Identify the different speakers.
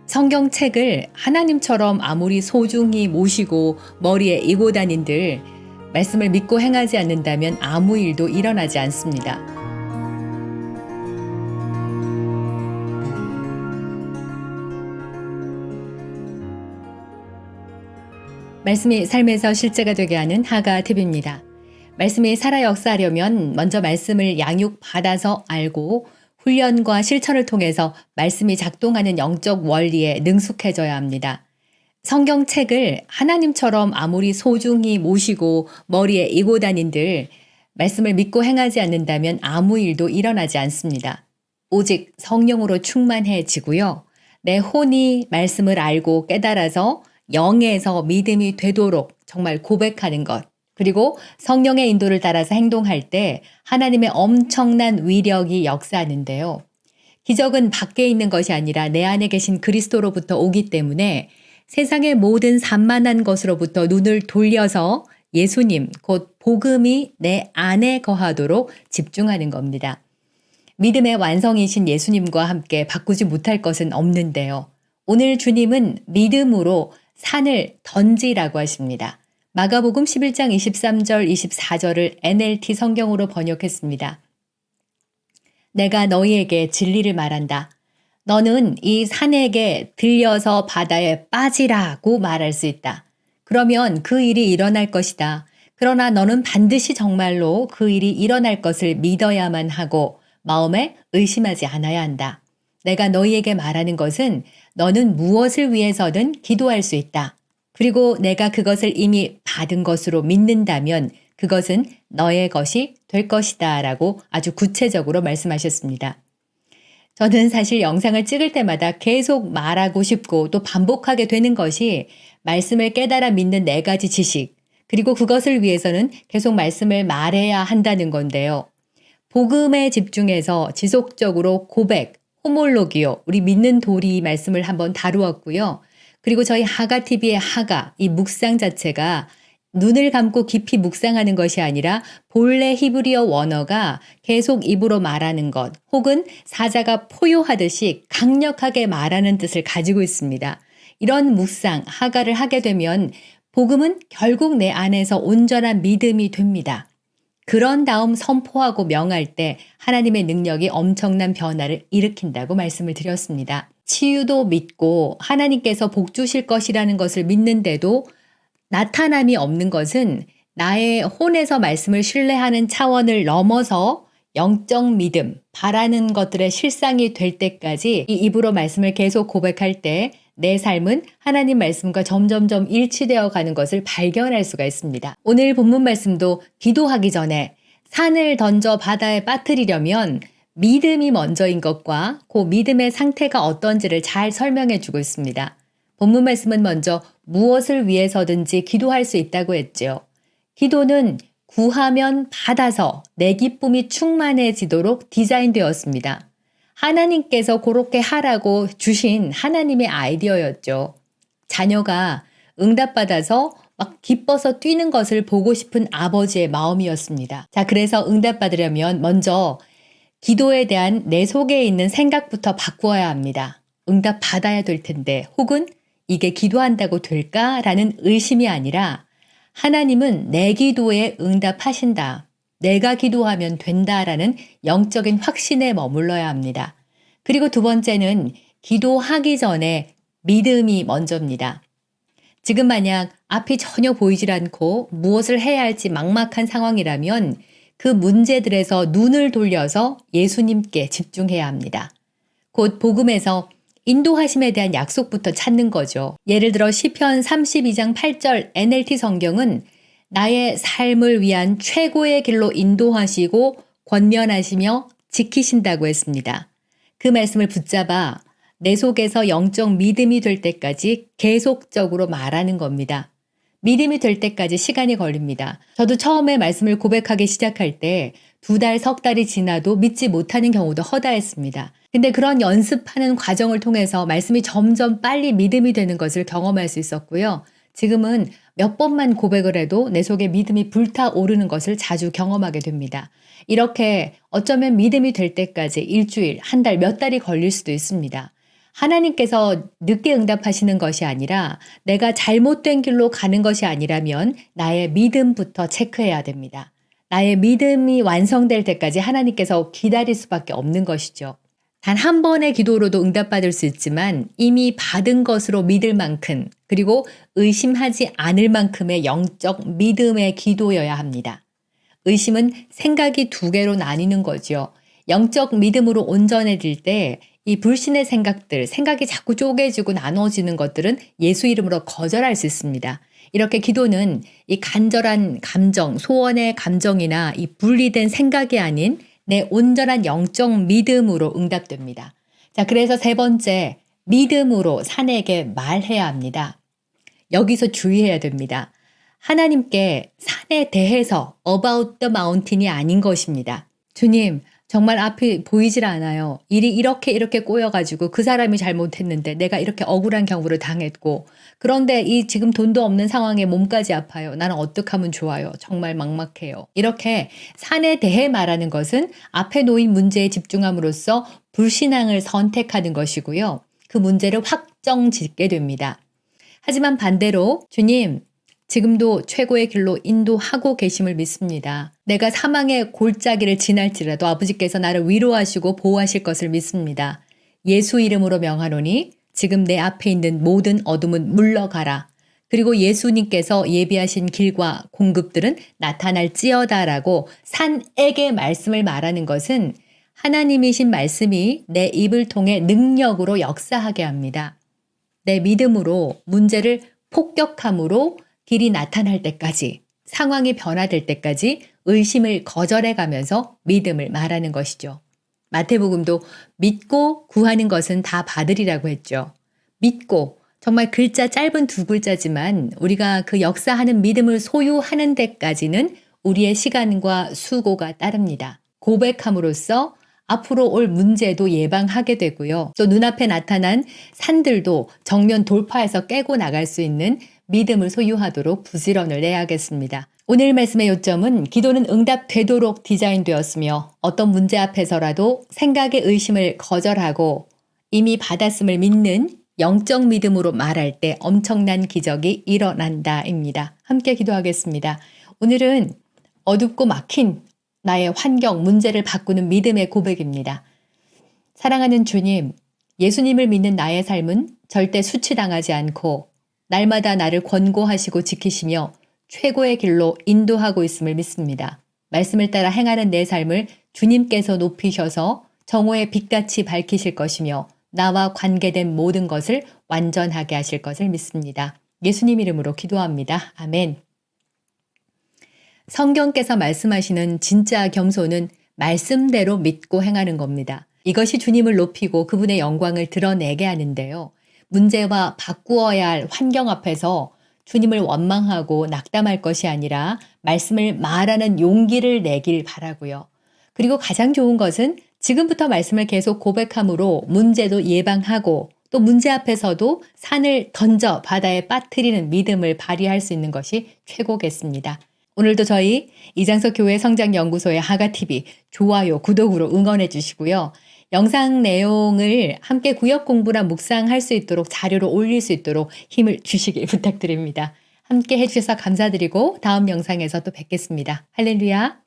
Speaker 1: 성경책을 하나님처럼 아무리 소중히 모시고 머리에 이고 다닌들 말씀을 믿고 행하지 않는다면 아무 일도 일어나지 않습니다. 말씀이 삶에서 실제가 되게 하는 하가 TV입니다. 말씀이 살아 역사하려면 먼저 말씀을 양육받아서 알고 훈련과 실천을 통해서 말씀이 작동하는 영적 원리에 능숙해져야 합니다. 성경책을 하나님처럼 아무리 소중히 모시고 머리에 이고 다닌들 말씀을 믿고 행하지 않는다면 아무 일도 일어나지 않습니다. 오직 성령으로 충만해지고요. 내 혼이 말씀을 알고 깨달아서 영에서 믿음이 되도록 정말 고백하는 것. 그리고 성령의 인도를 따라서 행동할 때 하나님의 엄청난 위력이 역사하는데요. 기적은 밖에 있는 것이 아니라 내 안에 계신 그리스도로부터 오기 때문에 세상의 모든 산만한 것으로부터 눈을 돌려서 예수님, 곧 복음이 내 안에 거하도록 집중하는 겁니다. 믿음의 완성이신 예수님과 함께 바꾸지 못할 것은 없는데요. 오늘 주님은 믿음으로 산을 던지라고 하십니다. 마가복음 11장 23절 24절을 NLT 성경으로 번역했습니다. 내가 너희에게 진리를 말한다. 너는 이 산에게 들려서 바다에 빠지라고 말할 수 있다. 그러면 그 일이 일어날 것이다. 그러나 너는 반드시 정말로 그 일이 일어날 것을 믿어야만 하고 마음에 의심하지 않아야 한다. 내가 너희에게 말하는 것은 너는 무엇을 위해서든 기도할 수 있다. 그리고 내가 그것을 이미 받은 것으로 믿는다면 그것은 너의 것이 될 것이다 라고 아주 구체적으로 말씀하셨습니다. 저는 사실 영상을 찍을 때마다 계속 말하고 싶고 또 반복하게 되는 것이 말씀을 깨달아 믿는 4가지 지식, 그리고 그것을 위해서는 계속 말씀을 말해야 한다는 건데요. 복음에 집중해서 지속적으로 고백, 호몰로기오, 우리 믿는 도리 말씀을 한번 다루었고요. 그리고 저희 하가TV의 하가, 이 묵상 자체가 눈을 감고 깊이 묵상하는 것이 아니라 본래 히브리어 원어가 계속 입으로 말하는 것, 혹은 사자가 포효하듯이 강력하게 말하는 뜻을 가지고 있습니다. 이런 묵상, 하가를 하게 되면 복음은 결국 내 안에서 온전한 믿음이 됩니다. 그런 다음 선포하고 명할 때 하나님의 능력이 엄청난 변화를 일으킨다고 말씀을 드렸습니다. 치유도 믿고 하나님께서 복 주실 것이라는 것을 믿는데도 나타남이 없는 것은 나의 혼에서 말씀을 신뢰하는 차원을 넘어서 영적 믿음, 바라는 것들의 실상이 될 때까지 이 입으로 말씀을 계속 고백할 때 내 삶은 하나님 말씀과 점점점 일치되어 가는 것을 발견할 수가 있습니다. 오늘 본문 말씀도 기도하기 전에 산을 던져 바다에 빠뜨리려면 믿음이 먼저인 것과 그 믿음의 상태가 어떤지를 잘 설명해 주고 있습니다. 본문 말씀은 먼저 무엇을 위해서든지 기도할 수 있다고 했죠. 기도는 구하면 받아서 내 기쁨이 충만해지도록 디자인되었습니다. 하나님께서 그렇게 하라고 주신 하나님의 아이디어였죠. 자녀가 응답받아서 막 기뻐서 뛰는 것을 보고 싶은 아버지의 마음이었습니다. 자, 그래서 응답받으려면 먼저 기도에 대한 내 속에 있는 생각부터 바꾸어야 합니다. 응답 받아야 될 텐데, 혹은 이게 기도한다고 될까라는 의심이 아니라 하나님은 내 기도에 응답하신다. 내가 기도하면 된다라는 영적인 확신에 머물러야 합니다. 그리고 두 번째는 기도하기 전에 믿음이 먼저입니다. 지금 만약 앞이 전혀 보이질 않고 무엇을 해야 할지 막막한 상황이라면 그 문제들에서 눈을 돌려서 예수님께 집중해야 합니다. 곧 복음에서 인도하심에 대한 약속부터 찾는 거죠. 예를 들어 시편 32장 8절 NLT 성경은 나의 삶을 위한 최고의 길로 인도하시고 권면하시며 지키신다고 했습니다. 그 말씀을 붙잡아 내 속에서 영적 믿음이 될 때까지 계속적으로 말하는 겁니다. 믿음이 될 때까지 시간이 걸립니다. 저도 처음에 말씀을 고백하기 시작할 때 2달, 석 달이 지나도 믿지 못하는 경우도 허다했습니다. 근데 그런 연습하는 과정을 통해서 말씀이 점점 빨리 믿음이 되는 것을 경험할 수 있었고요. 지금은 몇 번만 고백을 해도 내 속에 믿음이 불타오르는 것을 자주 경험하게 됩니다. 이렇게 어쩌면 믿음이 될 때까지 일주일, 한 달, 몇 달이 걸릴 수도 있습니다. 하나님께서 늦게 응답하시는 것이 아니라 내가 잘못된 길로 가는 것이 아니라면 나의 믿음부터 체크해야 됩니다. 나의 믿음이 완성될 때까지 하나님께서 기다릴 수밖에 없는 것이죠. 단 한 번의 기도로도 응답받을 수 있지만 이미 받은 것으로 믿을 만큼 그리고 의심하지 않을 만큼의 영적 믿음의 기도여야 합니다. 의심은 생각이 두 개로 나뉘는 거죠. 영적 믿음으로 온전해질 때 이 불신의 생각들, 생각이 자꾸 쪼개지고 나눠지는 것들은 예수 이름으로 거절할 수 있습니다. 이렇게 기도는 이 간절한 감정, 소원의 감정이나 이 분리된 생각이 아닌 내 온전한 영적 믿음으로 응답됩니다. 자, 그래서 세 번째, 믿음으로 산에게 말해야 합니다. 여기서 주의해야 됩니다. 하나님께 산에 대해서 about the mountain이 아닌 것입니다. 주님, 정말 앞이 보이질 않아요. 일이 이렇게 꼬여가지고 그 사람이 잘못했는데 내가 이렇게 억울한 경우를 당했고 그런데 이 지금 돈도 없는 상황에 몸까지 아파요. 나는 어떻게 하면 좋아요. 정말 막막해요. 이렇게 산에 대해 말하는 것은 앞에 놓인 문제에 집중함으로써 불신앙을 선택하는 것이고요. 그 문제를 확정 짓게 됩니다. 하지만 반대로 주님, 지금도 최고의 길로 인도하고 계심을 믿습니다. 내가 사망의 골짜기를 지날지라도 아버지께서 나를 위로하시고 보호하실 것을 믿습니다. 예수 이름으로 명하노니 지금 내 앞에 있는 모든 어둠은 물러가라. 그리고 예수님께서 예비하신 길과 공급들은 나타날지어다라고 산에게 말씀을 말하는 것은 하나님이신 말씀이 내 입을 통해 능력으로 역사하게 합니다. 내 믿음으로 문제를 폭격함으로 길이 나타날 때까지, 상황이 변화될 때까지 의심을 거절해 가면서 믿음을 말하는 것이죠. 마태복음도 믿고 구하는 것은 다 받으리라고 했죠. 믿고, 정말 글자 짧은 두 글자지만 우리가 그 역사하는 믿음을 소유하는 데까지는 우리의 시간과 수고가 따릅니다. 고백함으로써 앞으로 올 문제도 예방하게 되고요. 또 눈앞에 나타난 산들도 정면 돌파해서 깨고 나갈 수 있는 믿음을 소유하도록 부지런을 내야겠습니다. 오늘 말씀의 요점은 기도는 응답되도록 디자인되었으며 어떤 문제 앞에서라도 생각의 의심을 거절하고 이미 받았음을 믿는 영적 믿음으로 말할 때 엄청난 기적이 일어난다입니다. 함께 기도하겠습니다. 오늘은 어둡고 막힌 나의 환경, 문제를 바꾸는 믿음의 고백입니다. 사랑하는 주님, 예수님을 믿는 나의 삶은 절대 수치당하지 않고 날마다 나를 권고하시고 지키시며 최고의 길로 인도하고 있음을 믿습니다. 말씀을 따라 행하는 내 삶을 주님께서 높이셔서 정오의 빛같이 밝히실 것이며 나와 관계된 모든 것을 완전하게 하실 것을 믿습니다. 예수님 이름으로 기도합니다. 아멘. 성경께서 말씀하시는 진짜 겸손은 말씀대로 믿고 행하는 겁니다. 이것이 주님을 높이고 그분의 영광을 드러내게 하는데요. 문제와 바꾸어야 할 환경 앞에서 주님을 원망하고 낙담할 것이 아니라 말씀을 말하는 용기를 내길 바라고요. 그리고 가장 좋은 것은 지금부터 말씀을 계속 고백함으로 문제도 예방하고 또 문제 앞에서도 산을 던져 바다에 빠뜨리는 믿음을 발휘할 수 있는 것이 최고겠습니다. 오늘도 저희 이장석 교회 성장연구소의 하가TV 좋아요, 구독으로 응원해 주시고요. 영상 내용을 함께 구역 공부나 묵상할 수 있도록 자료로 올릴 수 있도록 힘을 주시길 부탁드립니다. 함께 해주셔서 감사드리고 다음 영상에서 또 뵙겠습니다. 할렐루야.